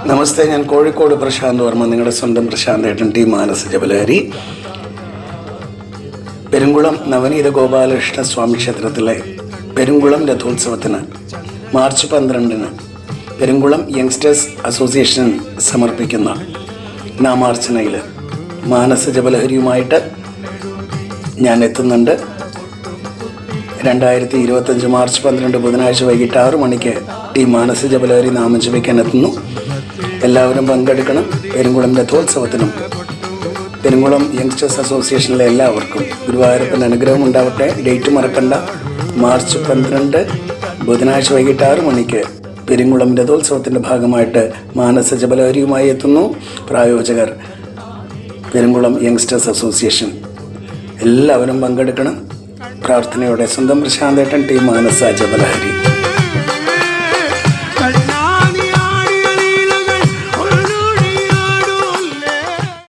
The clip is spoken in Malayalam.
നമസ്തേ, ഞാൻ കോഴിക്കോട് പ്രശാന്ത് വർമ്മ, നിങ്ങളുടെ സ്വന്തം പ്രശാന്ത് ഏട്ടൻ, ടീം മാനസ ജപലഹരി. പെരുങ്കുളം നവനീത ഗോപാലകൃഷ്ണ സ്വാമി ക്ഷേത്രത്തിലെ പെരുങ്കുളം രഥോത്സവത്തിന് മാർച്ച് 12-ന് പെരുങ്കുളം യങ്സ്റ്റേഴ്സ് അസോസിയേഷൻ സമർപ്പിക്കുന്ന നാമാർച്ചനയിൽ മാനസ ജപലഹരിയുമായിട്ട് ഞാൻ എത്തുന്നുണ്ട്. 2025 മാർച്ച് 12 ബുധനാഴ്ച വൈകിട്ട് 6 മണിക്ക് ടീം മാനസ ജപലഹരി നാമം ജപിക്കാൻ എത്തുന്നു. എല്ലാവരും പങ്കെടുക്കണം. പെരുങ്കുളം രഥോത്സവത്തിനും പെരുങ്കുളം യങ്സ്റ്റേഴ്സ് അസോസിയേഷനിലെ എല്ലാവർക്കും ഗുരുവായൂരപ്പൻ്റെ അനുഗ്രഹം ഉണ്ടാവട്ടെ. ഡേറ്റ് മറക്കണ്ട, മാർച്ച് 12 ബുധനാഴ്ച വൈകിട്ട് 6 മണിക്ക് പെരുങ്കുളം രഥോത്സവത്തിൻ്റെ ഭാഗമായിട്ട് മാനസ ജപലഹരിയുമായി എത്തുന്നു. പ്രായോജകർ പെരുങ്കുളം യങ്സ്റ്റേഴ്സ് അസോസിയേഷൻ. എല്ലാവരും പങ്കെടുക്കണം. പ്രാർത്ഥനയോടെ സ്വന്തം പ്രശാന്തേട്ടൻ, ടീം മാനസ ജപലഹരി.